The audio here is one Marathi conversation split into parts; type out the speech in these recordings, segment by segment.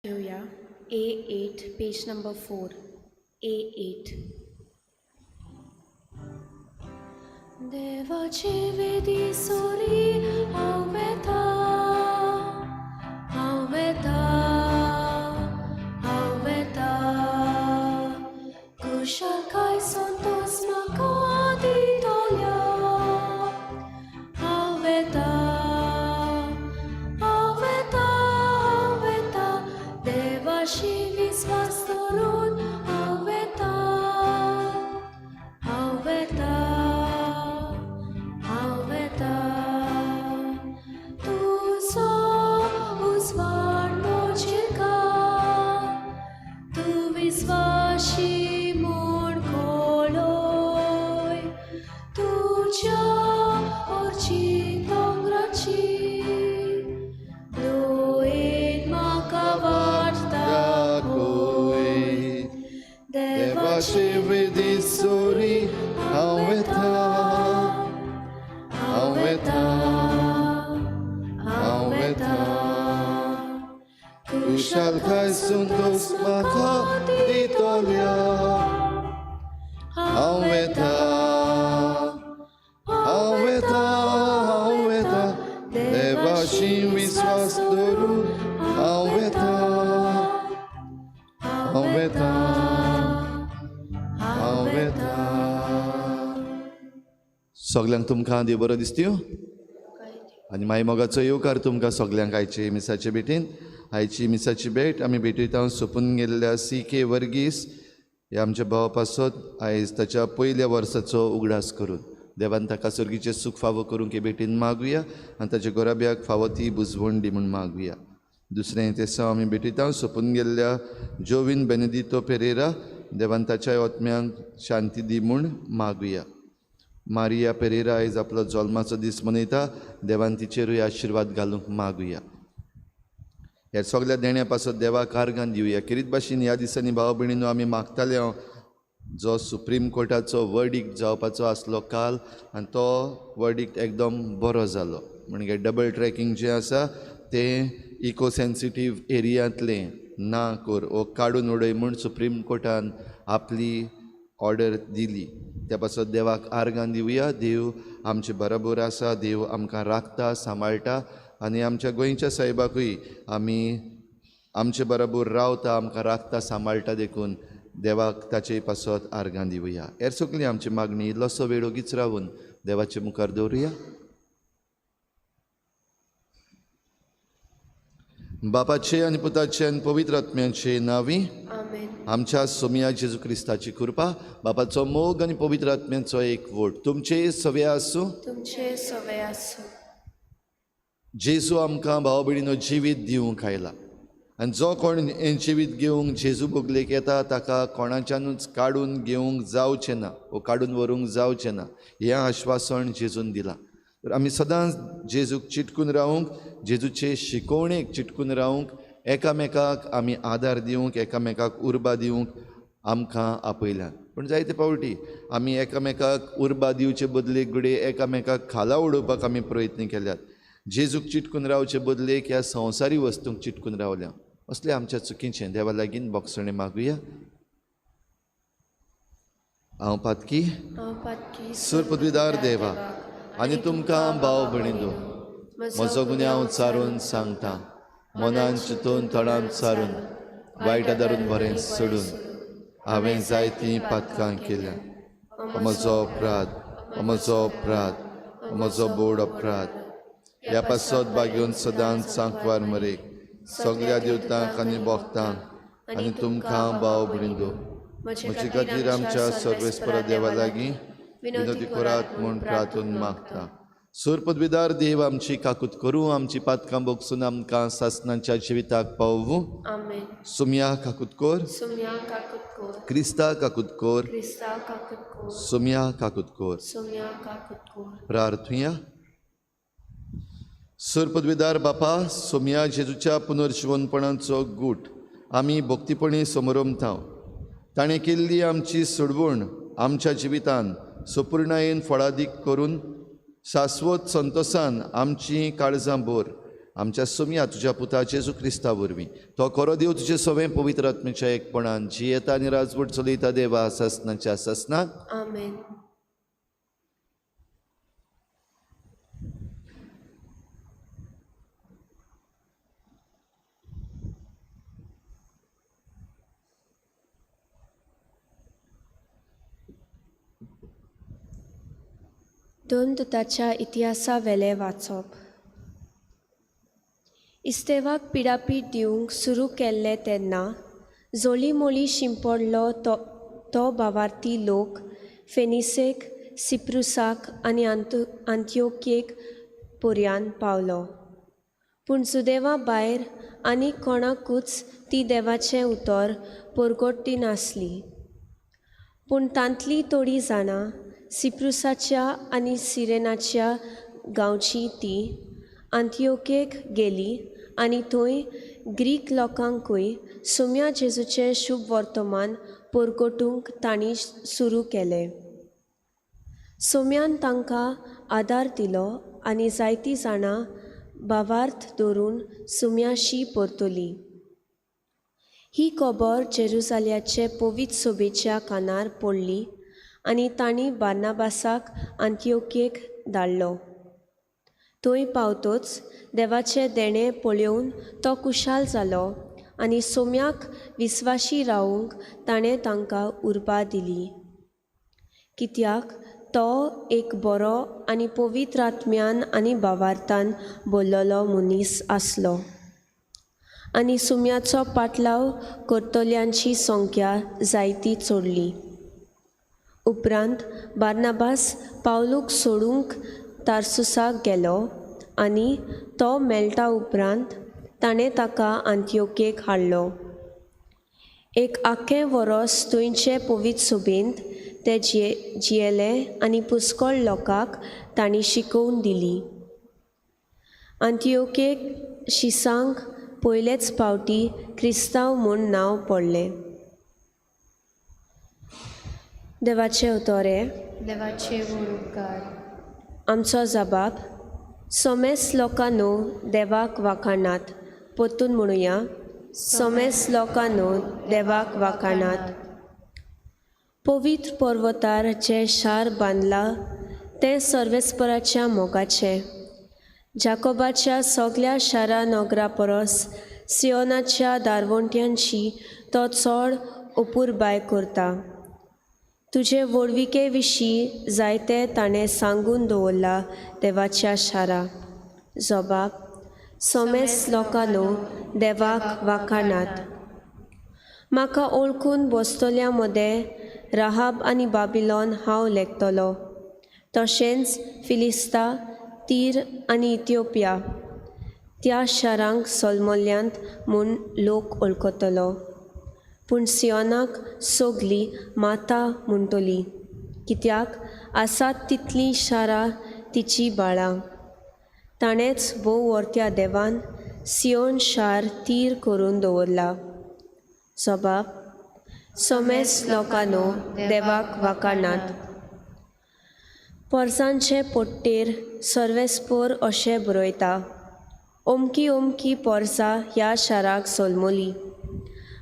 घेऊया. A8 page number 4. A8. देवाची वेदी सोरी हांव वेता, हांव वेता, हांव वेता. कुशल काय संतोष म्हाका दितोल्या. हांव वेता, हांव वेता, हांव वेता. देवाशी विश्वास दवरून हांव वेता, हांव वेता, हांव वेता. तुजो उजवाड म्हजेर घाल, तूं विश्वासी म्हूण कळय. तुज्या ओर्ची दोंगराची दोयेन म्हाका वाट दाखय. देवाची वेदी सोरी हांव वेता, हांव वेता, हांव वेता. कुशलकाय संतोष म्हाका दितोल्या. हांव वेता, हांव वेता, हांव वेता. देवाशी विश्वास दवरून हांव वेता, हांव वेता, हांव वेता. सगल्यांक तुमकां देव बरो दिसत्यो आनी माय मोगाचो येवकार तुमकां सगल्यांक आयचे मिसाचे भेटेन. आयची मिसाची भेट आमी भेटयता सोंपून गेल्ल्या CK वर्गीस हे आमचे भाव पासत आयज ताच्या पयल्या वर्साचो उगडास करून देवान ताका सर्गीचे सूख फावो करूंक हे भेटेन मागुया आनी ताच्या गोराब्याक फावो ती बुजवण दी म्हूण मागुया. दुसरें तेसो आमी भेटयता सोंपून गेल्ल्या जोवीन बेनेदितो पेरेरा देवान ताच्या आत्म्यांक शांती दी म्हूण मागुया. मारिया पेरेरा आयज आपलो जल्माचो दीस मनयता, देवान तिचेरूय आशिर्वाद घालूंक मागुया. ह्या सगल्या देण्या पासत देवाक आर्गां दिवया. किरीत भाशेन ह्या दिसांनी भाव भयणीनो आमी मागताले जो सुप्रीम कोर्टाचो वर्डिक्ट जावपाचो आसलो काल आनी तो वर्डिक्ट एकदम बरो जालो. म्हणजे डबल ट्रॅकिंग जें आसा तें इको सेन्सिटीव एरियांतलें ना कोर वो काडून उडय म्हूण सुप्रीम कोर्टान आपली ऑर्डर दिली. त्या पासत देवाक आर्गां दिवया. देव आमचे बरोबर आसा, देव आमकां राखता, सांबाळटा आनी आमच्या गोंयच्या साहेबाकूय आमी आमचे बरोबर रावता, आमकां राखता, सांबाळटा देखून देवाक ताचे पासत आर्गां दिवया. हेर सगळी आमची मागणी इल्लोसो वेळ ओगीच रावून देवाचे मुखार दवरुया. बापाचे आनी पुताचे आनी पवित्र आत्म्याचे नांवी आमच्या सोमिया जेजू क्रिस्ताची कृपा, बापाचो मोग आनी पवित्र आत्म्याचो एकवट तुमचे सवे आसूं. तुमचे सवे आसूं. जेजू आमकां भाव भयणीनो जिवीत दिवंक आयला आनी जो कोण हें जिवीत घेवंक जेजू बोगलेक येता ताका कोणाच्यानूच काडून घेवंक जावचें ना वो काडून व्हरूंक जावचें ना हें आश्वासन जेजून दिलां. तर आमी सदांच जेजूक चिटकून रावूंक, जेजूचे शिकोवणेक चिटकून रावूंक, एकामेकाक आमी आदार दिवंक, एकामेकाक उर्बा दिवंक आमकां आपयल्यान. पूण जायते पावटी आमी एकामेकाक उर्बा दिवचे बदलेक घडये एकामेकाक खाला उडोवपाक आमी प्रयत्न केल्यात. जेजूक चिटकून रावचे बदलेक ह्या संवसारी वस्तूंक चिटकून रावल्या. असलें आमच्या चुकीचें देवा लागीं बोगसणें मागुया. हांव पातकी सुर पदवीदार देवा आनी तुमकां भाव भयणीनो म्हजो गुन्यांव चारून सांगता, मनान चिंतून तोंडान चारून वायट आदारून बरें सोडून हांवें जायतीं पातकां केल्या. म्हजो अपराध, म्हजो अपराध, म्हजो बोड अपराध. ह्या पासत बागेवन सदांच सांकवार मरेक सगळ्या देवतांक आनी भक्तांक आनी तुमकां भाव भयणीनो म्हजे खातीर आमच्या सर्वेस्परा देवा लागीं विनोदी करात म्हूण प्रार्थून मागता. सूर पदवीदार देव आमची काकूत करूं, आमची पातकां बोगसून आमकां सासणाच्या जिविताक पावूं. सुम्या काकूत कोर, क्रिस्ता काकूत कोर, सुम्या काकूत कोर. प्रार्थुया. सूर पदवीदार बापा, सोमिया जेजूच्या पुनर्जीवनपणाचो गूट आमी भक्तीपणी समोरमतांव. ताणें केल्ली आमची सोडवण आमच्या जिवितान संपूर्णायेन फळादीक करून शाश्वत संतोशान आमची काळजां भर आमच्या सुमया तुझ्या पुता जेजू क्रिस्ता वरवीं तो खरो देव तुजे सवें पवित्र आत्मेच्या एकपणान जियेता आनी राजवट चलयता देवा ससनाच्या ससनाक आमेन. दोन दुताच्या इतिहासा वेले वाचप. इस्तेवाक पिडापीट दिवंक सुरू केल्ले तेन्ना जोली मोली शिंपडलो तो भावार्थी लोक फेनिसेक, सिप्रुसाक आनी आंत्योकेक पर्यान पावलो. पूण सुदैवा भायर आनी कोणाकूच ती देवाचें उतर परगट्टी नासली. पूण तांतली थोडीं जाणां सिप्रुसाच्या आनी सिरेनाच्या गांवची ती आंत्योकेक गेली आनी थंय ग्रीक लोकांकूय सुम्या जेजूचें शुभ वर्तमान परगटूंक तांणी सुरू केलें. सोम्यान तांकां आदार दिलो आनी जायतीं जाणां भावार्थ धरून सुम्याशी परतुलीं. ही खबर जेरुसाल्याचे पवित्र सभेच्या कानार पडली आनी तांणी बार्नाबासाक आंत्योकेक धाडलो. थंय पावतच देवाचें देणें पळोवन तो खुशाल जालो आनी सोम्याक विस्वाशी रावूंक ताणें तांकां उर्बा दिली. कित्याक तो एक बरो आनी पवित्र आत्म्यान आनी भावार्थान भरलेलो मनीस आसलो. आनी सुम्याचो पाटलाव करतल्यांची संख्या जायती चडली. उपरांत बार्नाबास पावलूक सोडूंक तार्सुसाक गेलो आनी तो मेळटा उपरांत ताणें ताका आंत्योकेक हाडलो. एक आख्खें वरस थंयचे पवित्र सभेंत ते जियेले आनी पुस्कळ लोकांक तांणी शिकोवन दिली. आंत्योकेक शिसांक पयलेच फावटी क्रिस्तांव म्हूण नांव पडलें. देवाचे उतोरे. देवाचे उपकार. आमचो जबाब. सोमेस लोकांनो देवाक वाखाणात. परतून म्हणुया. सोमेस लोकांनो देवाक वाखाणात. पवित्र पर्वतार जे शार बांदलां तें सर्वेस्पराच्या मोगाचें. जाकोबाच्या सगळ्या शारा नगरा परस सियोनाच्या दारवंट्यांची तो चड अपुरबाय करता. तुजे वडविके विशीं जायते ताणें सांगून दवरला देवाच्या शारा. जबाब. सोमेस लोकांनो देवाक वाखाणात. म्हाका ओळखून बसतल्या मदें राहाब आनी बाबिलोन हांव लेखतलो. तशेंच फिलिस्ता, तीर आनी इथिओपिया त्या शारांक सलमल्यांत म्हूण लोक वळखतलो. पूण सियोनाक सगळीं माता म्हणटलीं, कित्याक आसात तितलीं शारां तिची बाळां. ताणेंच भोव वर्त्या देवान सियोन शार तीर करून दवरला. जबाब. सोमेस लोकांनो देवाक वाखाणात. पोरसांचे पट्टेर सर्वेस्पर अशें बरयता. ओमकी ओमकी पोरसां ह्या शाराक सलमलीं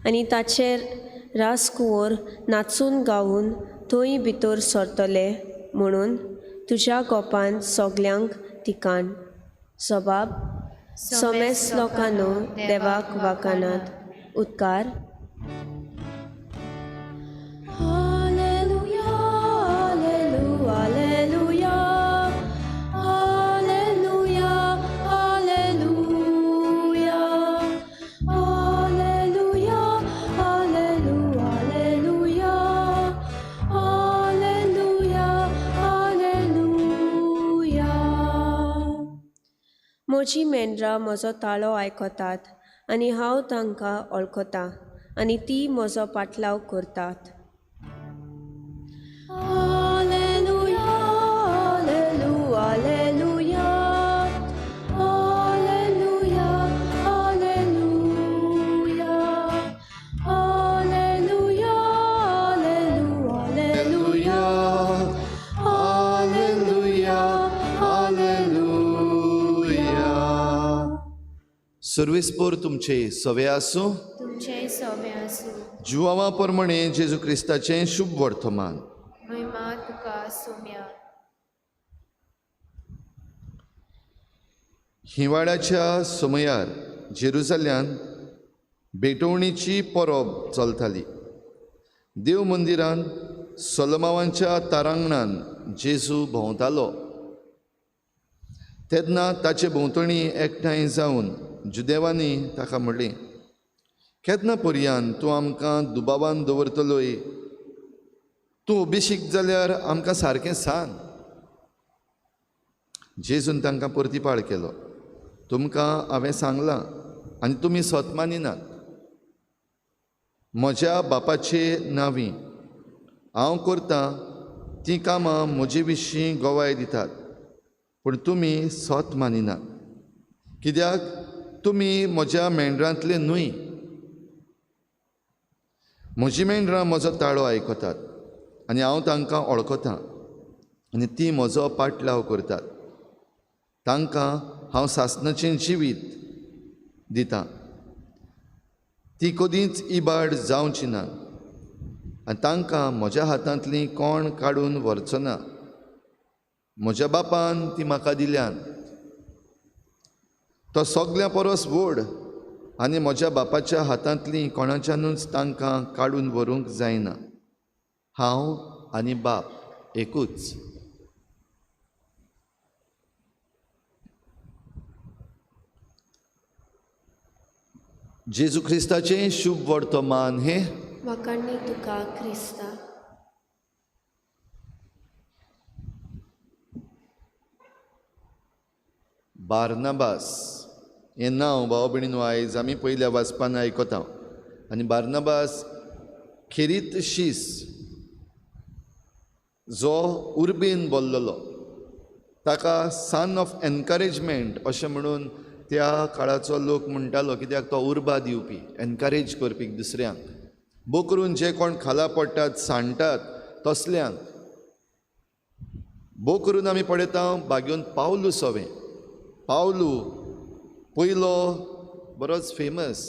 आनी ताचेर राजकुंवर नाचून गावून थंय भितर सरतले म्हणून तुज्या गोपान सगल्यांक तिकाण. जबाब. सोमेस लोकांनो देवाक वाखाणात. उद्गार. म्हजी मेंढरां म्हजो ताळो आयकतात आनी हांव तांकां वळखतां आनी ती म्हजो पाटलाव करतात. सर्वेस्पोर तुमचे सवे आसूं. तुमचे सवे आसूं. जुवांवा प्रमाणे जेजू क्रिस्ताचें शुभ वर्तमान. महिमा तुका सोम्या. हिवाळ्याच्या समयार जेरुसल्यान भेटवणीची परब चलताली. देव मंदिरान सोलोमावांच्या तारांगणान जेजू भोंवतालो. तेन्ना ताचे भोंवतणी एकठांय जावन जुदेवांनी ताका म्हणलें, केन्ना पर्यान तूं आमकां दुबावान दवरतलोय? तूं अभिशीक जाल्यार आमकां सारकें सांग. जेजून तांकां परतीपाळ केलो, तुमकां हांवें सांगलां आनी तुमी स्वत मानिनात. म्हज्या बापाचे नांवी हांव करतां तीं कामां म्हजे विशीं गोवाय दितात, पूण तुमी स्वत मानिनात. कित्याक तुमी म्हज्या मेंढरांतले न्हय. म्हजी मेंढरां म्हजो ताळो आयकतात आनी हांव तांकां वळखतां आनी तीं म्हजो पाटलाव करतात. तांकां हांव सासणाचें जिवीत दितां. ती कदींच इबाड जावची ना आनी तांकां म्हज्या हातांतलीं कोण काडून व्हरचो ना. म्हज्या बापान ती म्हाका दिल्यान. तो सगल्या परस व्हड आनी म्हज्या बापाच्या हातांतलीं कोणाच्यानूच तांकां काडून व्हरूंक जायना. हांव आनी बाप एकूच. जेजू क्रिस्ताचें शुभ वर्तमान हे वाखाणणी तुका क्रिस्ता. बार्नाबास हें नांव भाव भयणीनो आयज आमी पयल्या वाचपान आयकता. आनी बार्नाबास खेरीत शीस जो उर्बेन बोल्लोलो, ताका सन ऑफ एनकरेजमेंट अशें म्हणून त्या काळाचो लोक म्हणटालो. कित्याक तो उर्बा दिवपी, एनकरेज करपी दुसऱ्यांक. भोव करून जे कोण खाला पडटात, सांडटात तसल्यांक. भोव करून आमी पळयता बागेवन पावलू सवें. पावलू पयलो बरोच फेमस.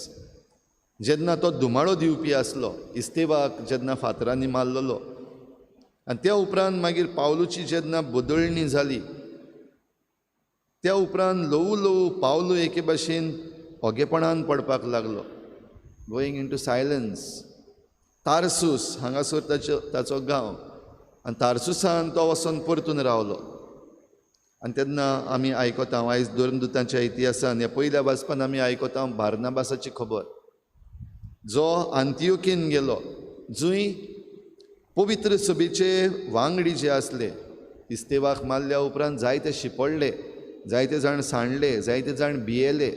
जेन्ना तो धुमाळो दिवपी आसलो, इस्तेवाक जेन्ना फातरांनी मारलेलो, आनी त्या उपरांत मागीर पावलूची जेन्ना बदळणी जाली, त्या उपरांत ल्हवू ल्हवू पावलू एके भाशेन ओगेपणान पडपाक लागलो, गोईंग इन टू सायलन्स. तारसूस हांगासर ताचो गांव, आनी तारसुसान तो वचोन परतून रावलो. आनी तेन्ना आमी आयकता, आयज दोरदूतांच्या इतिहासान ह्या पयल्या वाचपान आमी आयकता बार्नाबासाची खबर, जो आंतियोकेन गेलो, जंय पवित्र सभेचे वांगडी जे आसले. इस्तेवाक मारल्या उपरांत जायते शिपडले, जायते जाण सांडले, जायते जाण भियेले.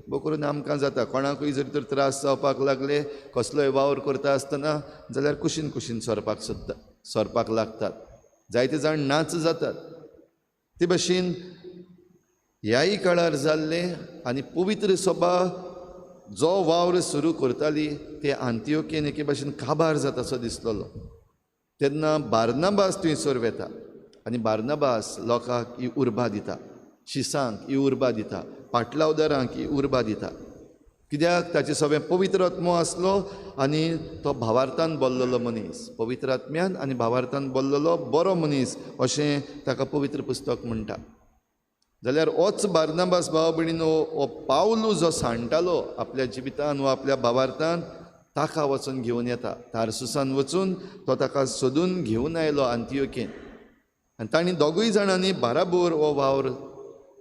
भोव करून आमकां जाता, कोणाकूय जर तर त्रास जावपाक लागले, कसलोय वावर करता आसतना जाल्यार कुशीन कुशीन सरपाक लागतात. जायते जाण नाच जातात. ते भाशेन ह्याय काळार जाल्ले. आनी पवित्र सभा जो वावर सुरू करताली ते आंतियोकेन एके भाशेन काबार जातासो दिसलोलो. तेन्ना बार्नाबास थंयसर वेता आनी बार्नाबास लोकांक ही उर्बा दिता, शिसांक ही उर्बा दिता, पाटलावदारांक ही उर्बा दिता. कित्याक ताचे सगळें पवित्र आत्मो आसलो आनी तो भावार्थान बोल्लोलो मनीस, पवित्र आत्म्यान आनी भावार्थान बोल्लोलो बरो मनीस अशें ताका पवित्र पुस्तक म्हणटा. जाल्यार होच बार्नाबास भाव भयणीनो, हो पावलू जो सांडटालो आपल्या जिवितान वा आपल्या भावार्थान, ताका वचून घेवन येता. तारसुसान वचून तो ताका सोदून घेवन आयलो आंतियोकेन. आनी तांणी दोगूय जाणांनी बाराबोर हो वावर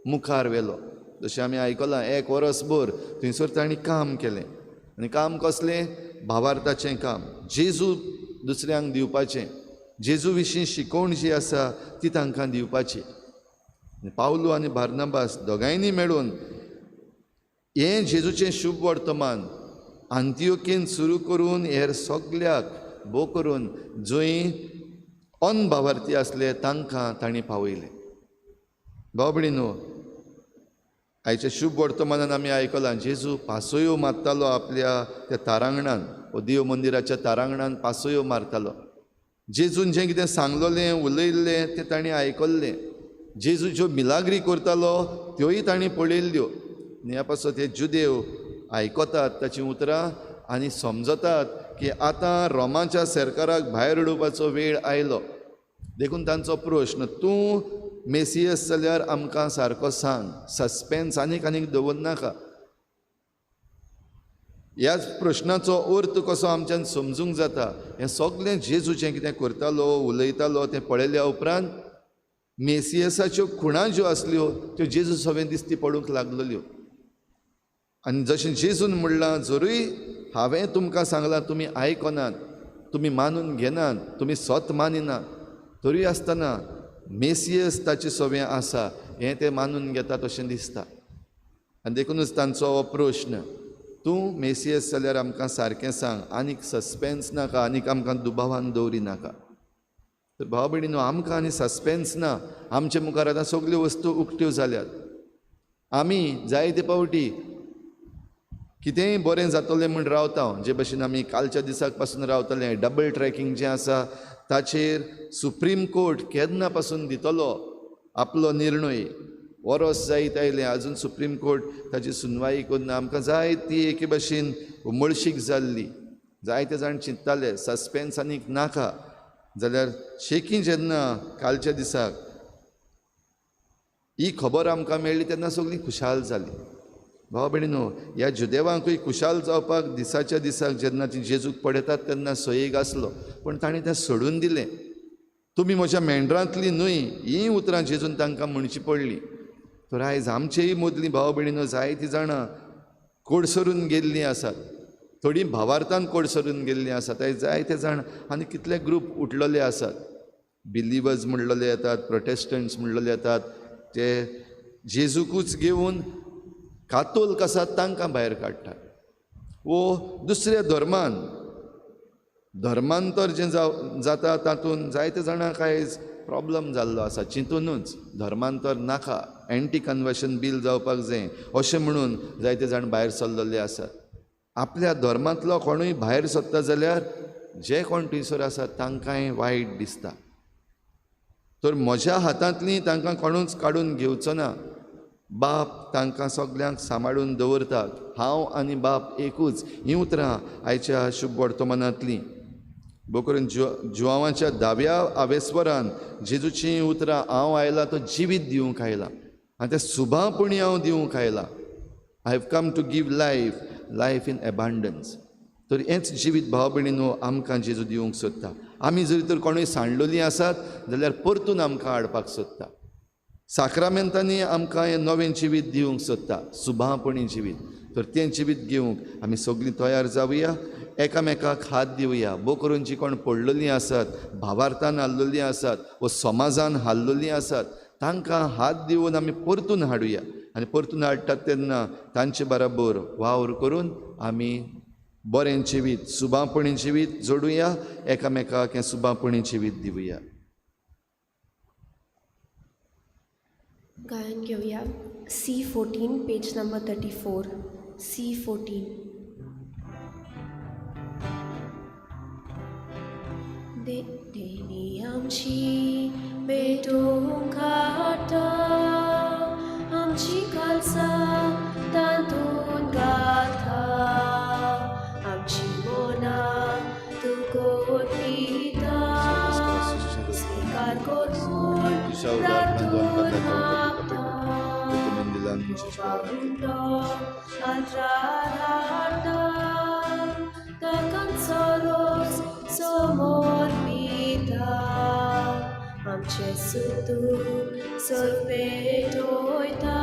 मुखार व्हेलो. जशें आमी आयकलां, 1 वर्सभर थंयसर तांणी काम केलें. आनी काम कसलें? भावार्थाचें काम, जेजू दुसऱ्यांक दिवपाचें, जेजू विशीं शिकोवण जी आसा ती तांकां दिवपाची. पावलू आनी बार्नाबास दोगांयनी मेळून हें जेजूचें शुभ वर्तमान आंतियोकेन सुरू करून हेर सगल्याक भोव करून जंय अनभावार्थी आसले तांकां तांणी पावयलें. भाव भयणीनो, आयच्या शुभ वर्तमानान आमी आयकलां जेजू पासयो मारतालो आपल्या त्या तारांगणान, देव मंदिराच्या तारांगणान पासयो मारतालो. जेजून जें कितें सांगलोलें उलयल्लें तें तांणी आयकल्लें. जेजू ज्यो मिलाग्री करतालो त्योय तांणी पळयल्ल्यो. ह्या पासत हे जुदेव आयकतात ताची उतरां आनी समजतात की आतां रोमाच्या सरकाराक भायर उडोवपाचो वेळ आयलो. देखून तांचो प्रश्न, तूं मेसियस जाल्यार आमकां सारको सांग, सस्पेन्स आनीक दवरनाका. ह्याच प्रश्नाचो अर्थ कसो आमच्यान समजूंक जाता. हें सगळें जेजूचें कितें करतालो उलयतालो तें पळयल्या उपरांत मेसियसाच्यो खुणा ज्यो आसल्यो त्यो जेजू सगळें दिश्टी पडूंक लागलेल्यो. आनी जशें जेजून म्हणलां, जरूय हांवें तुमकां सांगलां तुमी आयकनात, तुमी मानून घेनात, तुमी स्वत मानिनात, तरी आसतना मेसियस ताचें सवें आसा हें ते मानून घेतात अशें दिसता. आनी देखूनच तांचो हो प्रश्न, तूं मेसियस जाल्यार आमकां सारकें सांग, आनीक सस्पेन्स नाका, आनीक आमकां दुबावान दवरी नाका. तर भाव भयणीनो, आमकां आनी सस्पेन्स ना. आमचे मुखार आतां सगल्यो वस्तू उक्त्यो जाल्यात. आमी जायते फावटी कितेंय बरें जातलें म्हूण रावता, जे भशेन आमी कालच्या दिसाक पासून रावतले. डबल ट्रॅकिंग जें आसा ताचेर सुप्रीम कोर्ट केन्ना पासून दितलो आपलो निर्णय. वरोस जायत आयलें, आजून सुप्रीम कोर्ट ताची सुनवाई करना. आमकां जाय ती एके भशेन उमळशीक जाल्ली. जायते जाण चिंत्ताले सस्पेन्स आनीक नाका जाल्यार शेकी जेन्ना कालच्या दिसाक ही खबर आमकां मेळ्ळी तेन्ना सगळीं खुशाल जाली. भाव भयणीनो, ह्या जुदेवांकूय खुशाल जावपाक दिसाच्या दिसाक जेन्ना ती जेजूक पळयतात तेन्ना सयेग आसलो, पूण ताणें तें सोडून दिलें. तुमी म्हज्या मेंढरांतली न्हय, हीं उतरां जेजून तांकां म्हणची पडलीं. तर आयज आमचेय मदलीं भाव भयणीनो जायतीं जाणां कोडसरून गेल्लीं आसात. थोडीं भावार्थान कोडसरून गेल्लीं आसात. आयज जायते जाण आनी कितले ग्रूप उठलेले आसात. बिलिवर्स म्हणलेले येतात, प्रोटेस्टंट्स म्हणलेले येतात, ते जेजूकूच घेवन कातोलीक आसात तांकां भायर काडटात. वो दुसऱ्या धर्मांतर जें जाता तातूंत जायते जाणांक आयज प्रॉब्लम जाल्लो आसा. चिंतूनच धर्मांतर नाका, एंटी कन्वर्शन बील जावपाक जाय अशें म्हणून जायते जाण भायर सरलेले आसात. आपल्या धर्मांतलो कोणूय भायर सरता जाल्यार जे कोण थंयसर आसात तांकांय वायट दिसता. तर म्हज्या हातांतली तांकां कोणूच काडून घेवचो ना. बाप तांकां सगल्यांक सांबाळून दवरता. हांव आनी बाप एकूच, हीं उतरां आयच्या शुभ वर्तमानांतलीं. बो करून जुवांवाच्या 10व्या आवेस्वरान जेजूचीं उतरां, हांव आयला तो जिवीत दिवंक आयला आनी तें सुभापणी हांव दिवंक आयला. I have come to give life in abundance. तर हेंच जिवीत भाव भयणीनो आमकां जेजू दिवंक सोदता. आमी जरी तर कोणूय सांडलोलीं आसात जाल्यार परतून आमकां हाडपाक सोदता. साक्रामेंतांनी आमकां हें नवें जिवीत दिवंक सोदता, सुभापणी जिवीत. तर तें जिवीत घेवंक आमी सगळीं तयार जावया, एकामेकाक हात दिवया. बो करून जीं कोण पडलेलीं आसात, भावार्थान हाल्लेलीं आसात व समाजान हाल्लेलीं आसात, तांकां हात दिवन आमी परतून हाडुया. आनी परतून हाडटात तेन्ना तांचे बराबर वावर करून आमी बरें जिवीत, सुभापणी जिवीत जोडुया, एकामेकाक हें सुभापणी जिवीत दिवया. गायन घेऊया C14, पेज नंबर 34. C14. देणी आमची भेटूंक हाडटा, आमची काळजां तांतून घालता, आमची मनां तुकोर पिता, स्वीकार करून प्रार्थून मागता, ताकां सोरोस समोर पिता, आमचे सुतून सोरपेट वयता,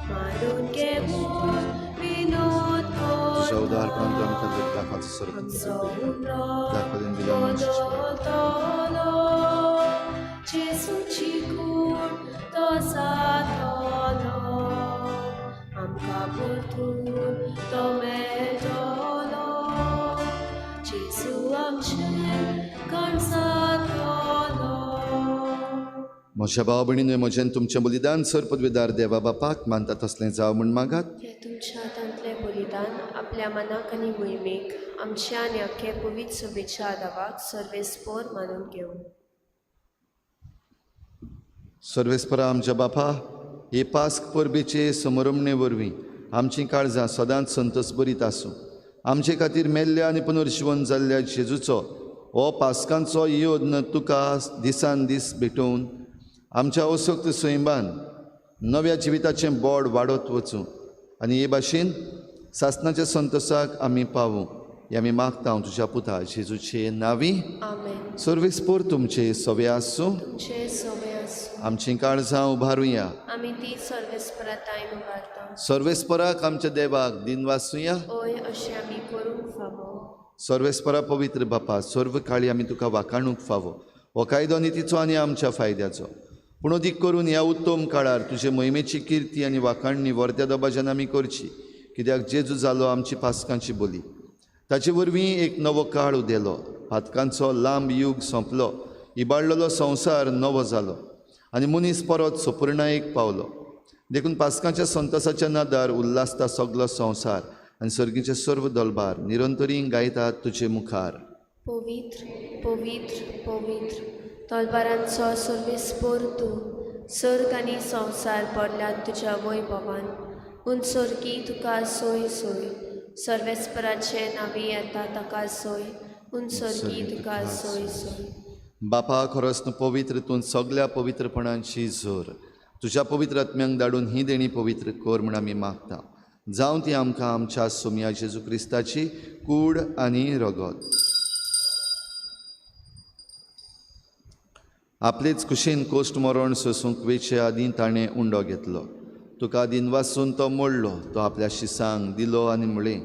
मारून घेवन विनोद करता, आमचो उलो बदलतलो, जेजूची खूण तो जातलो, आमकां परतून तो मेळटलो, जेजू आमचें कोण जातलो. म्हज्या भाव भयणीनो, म्हजें तुमचें बलिदान सर पदवीदार देवा बापाक मानता तसलें जावं म्हूण मागात. हे तुमच्या हातांतलें बलिदान आपल्या मनाक आनी मोहिमेक आमच्या आनी अख्खे पवित्र सभेच्या आदाराक सर्वेस्पर मानून घेवं. सर्वेस्परा आमच्या बापा, हे पास्क परबेचे समरमणे वरवीं आमचीं काळजां सदांच संतोश बरीत आसूं. आमचे खातीर मेल्ल्या आनी पुनर्जीवन जाल्ल्या जेजूचो हो पास्कांचो योद्न तुका दिसान दीस भेटोवन आमच्या असोक्त सैबान नव्या जिविताचें बोड वाडत वचूं आनी हे भाशेन सासणाच्या संतोशाक आमी पावूं हें आमी मागता तुज्या पुता जेजूचे नांवी. आमेन. सर्वेस्पोर तुमचे सवे आसूं. तुमचे सवे आसूं. आमचीं काळजां उबारुया. आमी ती सर्वेस्परातायेन उबारता. सर्वेस्पराक आमच्या देवाक दिन वाचुया. ओय अशें आमी करूंक फावो. सर्वेस्परा पवित्र बापा सर्व काळी आमी तुका वाखाणूंक फावो. हो कायदो नितीचो आनी आमच्या फायद्याचो. पूण अदीक करून ह्या उत्तम काळार तुजे महिमेची किर्ती आनी वाखाणणी वर्त्या दबाज्यान आमी करची, कित्याक जेजू जालो आमची पास्कांची बोली. ताचे वरवीं एक नवो काळ उदेलो. पातकांचो लांब युग सोंपलो. इबाडलेलो संवसार नवो जालो आनी मनीस परत सुपर्णायेक पावलो. देखून पास्कांच्या संतोशाच्या नादार उल्हासता सगलो संवसार आनी सर्गीचे सर्व दलबार निरंतरी गायतात तुजे मुखार. पवित्र पवित्र पवित्र तलबारांचो सर्वेस्पोर तूं. सर्ग आनी संवसार पडल्यात तुज्या वैभवान. उंचोरकी तुका सोय सोय. सर्वेस्पराचे नांवी येता ताका सोय. उंचोरकी तुका सोय सोय. बापा खरोच न्हू पवित्र तूं सगल्या पवित्रपणांची झर. तुज्या पवित्र आत्म्यांक धाडून ही देणी पवित्र कर म्हूण आमी मागता. जावं ती आमकां आमच्या सोम्या जेजू क्रिस्ताची कूड आनी रगत. आपलेच कुशीन कोश्ट मरण सोसूंक वेचे आदीं ताणें उंडो घेतलो. तुका दिन वाचून तो मोडलो. तो आपल्या शिसांक दिलो आनी म्हळें,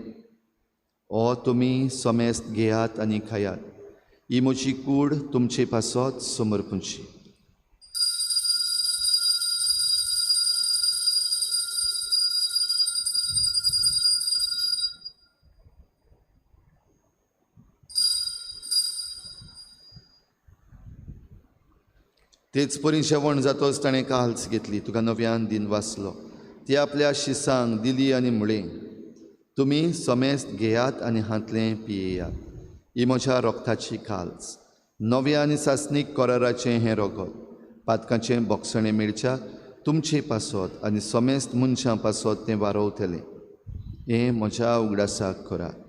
ओ तुमी सोमेस्त घेयात आनी खायात. ही म्हजी कूड तुमचे पासत समर्पूंची. तेच परी जेवण जातोच ताणें काल्स घेतली. तुका नव्यान दिन वाचलो. ती आपल्या शिसांक दिली आनी म्हळें, तुमी सोमेस्त घेयात आनी हातलें पियेयात. ही म्हज्या रोगताची काल्स. नव्या आनी सासणीक कराराचें हें रगत. पातकांचें बोगसणें मेळच्याक तुमचे पासत आनी सोमेस्त मनशां पासत तें वारोवतलें. हें म्हज्या उगडासाक करात.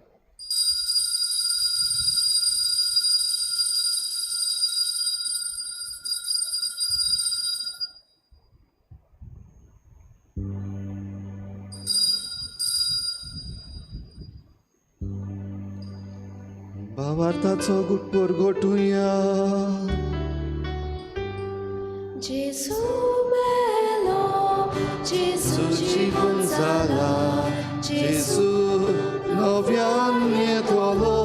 भावार्थाचो गुटकोर घोटुया. जेजू मेलो, जेजू जीवन जाला, जेजू नव्यान येतलो.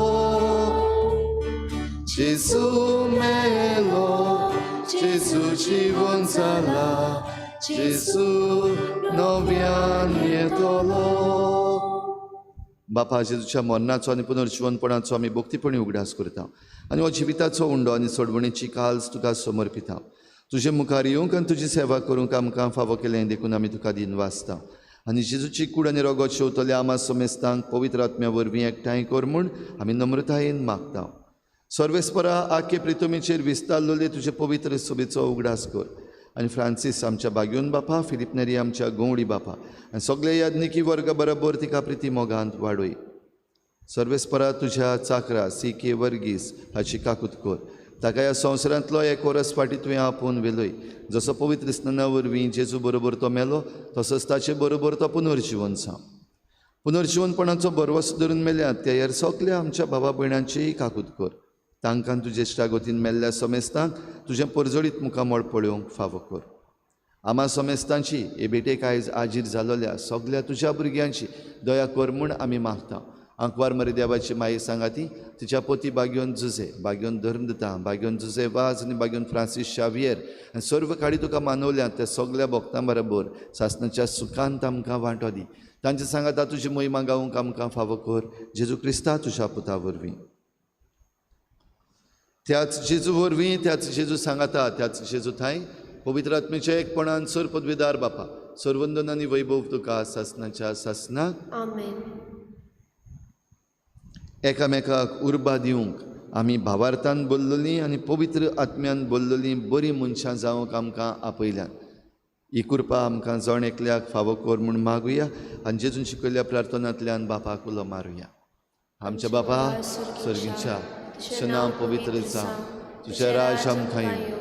जेजू मेलो, जेजू जीवन जाला, जेजू नव्यान येतलो. बापा जेजूच्या मरणाचो आनी पुनर्जीवनपणाचो आमी भक्तीपणी उगडास करता आनी हो जिविताचो उंडो आनी सोडवणेची काल्स तुका समर्पिता. तुजे मुखार येवंक आनी तुजी सेवा करूंक आमकां फावो केलें देखून आमी तुका दिन वाचता. आनी जेजूची कूड आनी रगत शेवतले आमा सोमेस्तांक पवित्र आत्म्या वरवीं एकठांय कर म्हूण आमी नम्रतायेन मागता. सर्वेस्परा आख्खे प्रितुमेचेर विस्तारलेले तुजे पवित्र सभेचो उगडास कर. आनी फ्रांसीस आमच्या बागयोन बापा, फिलिप नेरी आमच्या गवळी बापा आनी सगळे याज्ञिकी वर्ग बरोबर तिका प्रिती मोगांत वाडय. सर्वेस्परा तुज्या चाकरा सी.के. वर्गीस हाची काकूत कर. ताका ह्या संवसारांतलो एक वरस फाटीं तुवें आपोवन वेलय. जसो पवित्र स्नाना वरवीं जेजू बरोबर तो मेलो तसोच ताचे बरोबर तो पुनर्जीवन जावं. पुनर्जीवनपणाचो बरवस धरून मेल्यात त्या हेर सगल्या आमच्या भावा भयणांचीय काकूत कर. तांकां तुजे श्रागोतीन मेल्ल्या सोमेस्तांक तुजें परजळीत मुखामळ पळोवंक फावो कर. आमा सोमेस्तांची हे भेटेक आयज आजीर जालोल्या सगल्या तुज्या भुरग्यांची दया कर म्हूण आमी मागता. आंकवार मरे देवाची माई सांगाती तिच्या पोती बागयोन जुजे, बागयोन धर्मदता, बागयोन जुजे वाज आनी बागयोन फ्रांसीस शावियर आनी सर्व काळी तुका मानवल्या त्या सगल्या भक्तां बरोबर सासणाच्या सुखांत आमकां वांटो दी. तांचे सांगाता तुजी महिमा गावूंक आमकां फावो कर. जेजू क्रिस्ता तुज्या पुता वरवीं. त्याच जेजू वरवीं, त्याच जेजू सांगाता, त्याच जेजू थंय पवित्र आत्मेच्या एकपणान सर पदवीदार बापा सर्वंदन आनी वैभव तुका सासणाच्या सासणाक. आमेन. एकामेकाक उर्बा दिवंक आमी भावार्थान बोल्लोलीं आनी पवित्र आत्म्यान बोल्लोलीं बरीं मनशां जावंक आमकां आपयल्यात. ही कृपा आमकां जण एकल्याक फावो कर म्हूण मागुया आनी जेजून शिकयल्ल्या प्रार्थनांतल्यान बापाक उलो मारुया. आमच्या बापा सर्गीच्या तुजें नांव पवित्र जावं, तुजें राज आमकां येवं,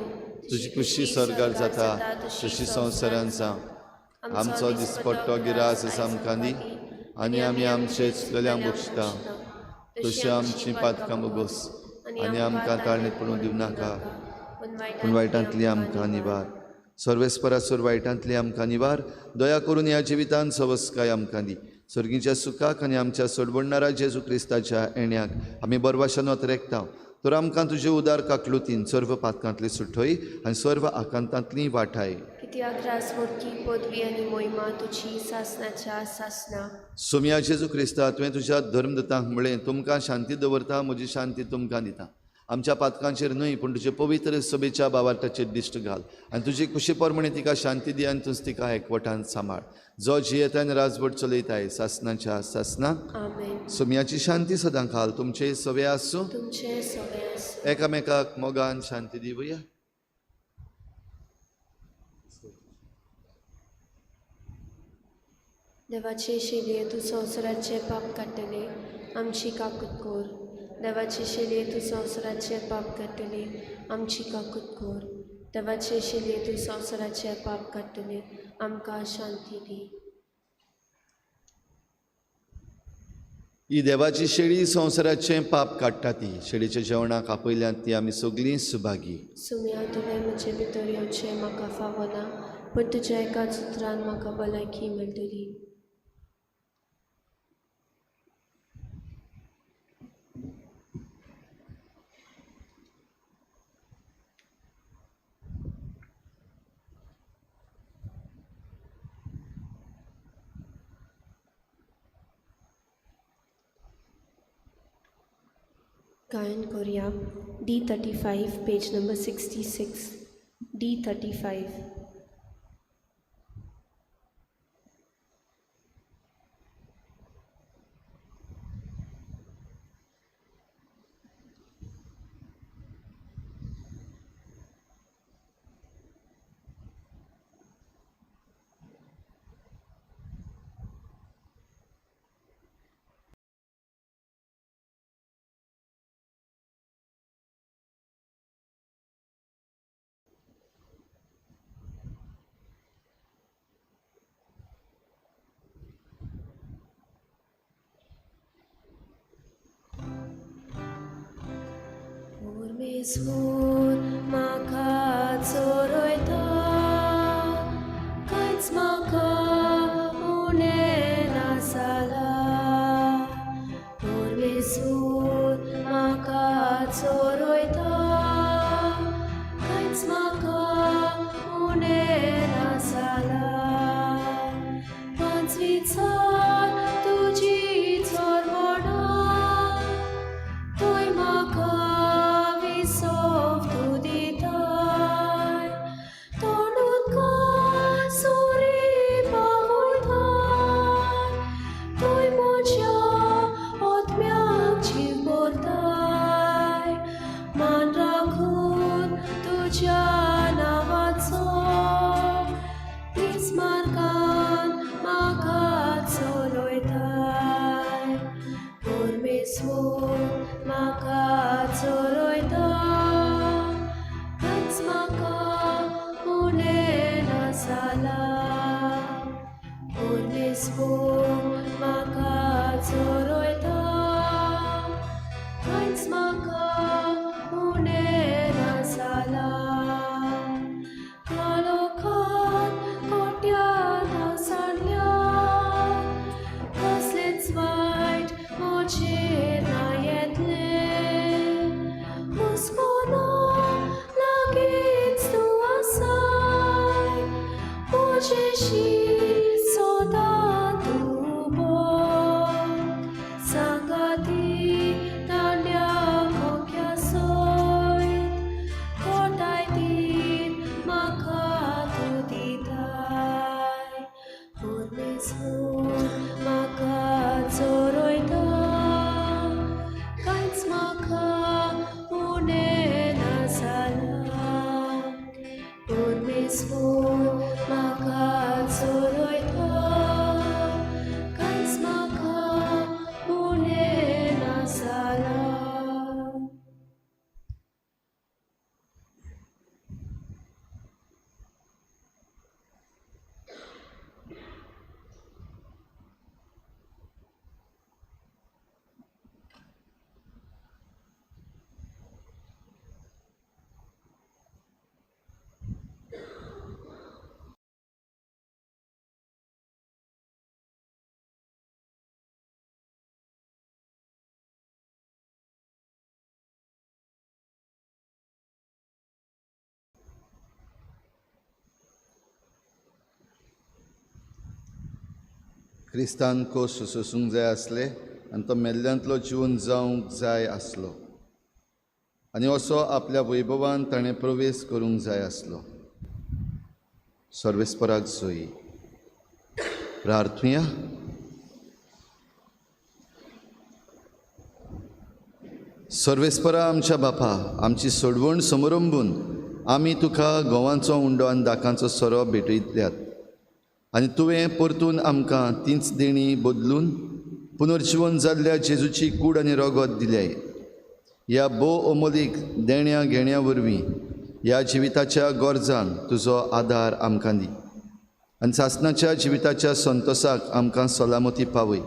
तुजी खुशी स्वर्गार जाता तशी संवसारांत जावं. आमचो दिसपट्टो गिरास आमकां दी आनी आमी आमचे चुकलेल्यांक बक्षिता तशी आमची पातकां बोगोस आनी आमकां ताळणेत पडूंक दिवं नाका पूण वायटांतली आमकां निवार. सर्वेस्परासोर वायटांतली आमकां निवार. दया करून ह्या जिवितांत सवस्काय आमकां दी. सर्गीच्या सुखाक आनी आमच्या सोडवडणारा जेजू क्रिस्ताच्या येण्याक आमी बरभाशान वतरेकता. तर आमकां तुजे उदार काकलुतीन सर्व पातकांतली सुटय आनी सर्व आकांतांतली वाटाय. कित्याक राजवटी पदवी आनी मोहिमा तुजी सासनाच्या सासना. सोम्या जेजू क्रिस्ता तुवें तुज्या धर्मदतांक म्हळें तुमकां शांती दवरता, म्हजी शांती तुमकां दिता. आमच्या पातकांचेर न्हय पूण तुजे पवित्र सभेच्या बावार्ताचेर दिश्ट घाल आनी तुजी खुशी पोरमणे तिका शांती दी आनी तूंच तिका एकवटान सांबाळ. जो जियेतान राजवट चलयताय सासनाच्या सासनाक. आमेन. सोम्याची शांती सदां घाल तुमचे सवे आसूं. तुमचे सगळे आसूं. एकामेकाक मोगान शांती दिवया. देवाचे शेलये तूं संवसाराचे पाप काडटले आमची काकूत कोर. देवाचे शेलये तूं संवसाराचे पाप काडटले आमची काकूत कोर. देवाचे शेलये तूं संवसाराचे पाप काडटले आमकां शांती दी. ही देवाची शेळी संवसाराचें पाप काडटा ती. शेळीच्या जेवणाक आपयल्यांत ती आमी सगळीं सुभागी. सुम्या तुवें म्हजे भितर येवचें म्हाका फावो ना पूण तुज्या एकाच उतरान म्हाका भलायकी मेळटली. गायन करूया D35 पेज नंबर 66. D35. परमेश्वर म्हाका चोरयता कांयच म्हाका उणें ना जालां. परमेश्वर म्हाका चोरयता कांयच म्हाका उणें ना जालां. पांचवी चाल तुजी चोरवणा तुवें म्हाका Soda tu क्रिस्तान कोस सोसूंक जाय आसले आनी तो मेल्ल्यांतलो जिवन जावंक जाय आसलो आनी असो आपल्या वैभवान ताणें प्रवेश करूंक जाय आसलो. सर्वेस्पराक सोयी. प्रार्थुया. सर्वेस्परा आमच्या बापा, आमची सोडवण समारंभून आमी तुका गोवांचो उंडो आनी दाकांचो सोरो भेटयतल्यात आनी तुवें परतून आमकां तींच देणी बदलून पुनर्जीवन जाल्ल्या जेजूची कूड आनी रगत दिल्याय. ह्या भोव अमोलीक देण्या घेण्या वरवीं ह्या जिविताच्या गरजांक तुजो आदार आमकां दी आनी सासणाच्या जिविताच्या संतोशाक आमकां सलामती पावय.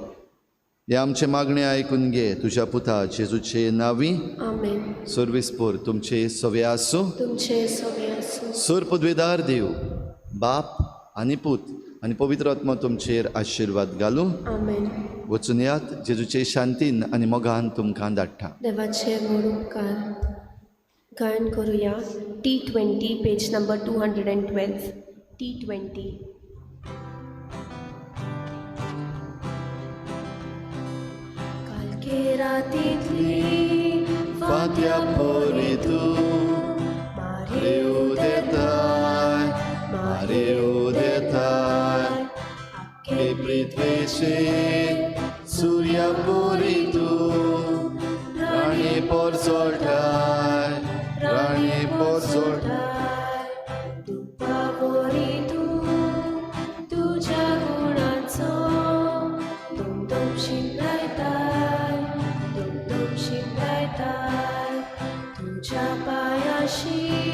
हे आमचे मागणे आयकून घे तुज्या पुता जेजूचे नांवी. आमेन. सर्वेस्पर तुमचे सवे आसूं. तुमचे सगळे आसूं. सर पदवेदार देव, बाप आनी पूत आनी पवित्र आत्मा तुमचेर आशिर्वाद घालूं. आमेन. वचून यात जेजूचे शांतीन आनी मोगान तुमकां धाडटा. देवाचे व्हड उपकार. गायन करुया T20 पेज नंबर 212. T20. कालके रातींतली फात्या पोरी तूं मारे उदेताय, मारे उदेताय. आख्खे पृथ्वेचेर सूर्या पोरी तूं राणी पोरसोटाय, राणी पोरसोटाय. दुपावरी तूं तुज्या गुणांचो दुमदुम शिंगायताय, दुमदुम शिंगायताय. तुज्या पांयाशी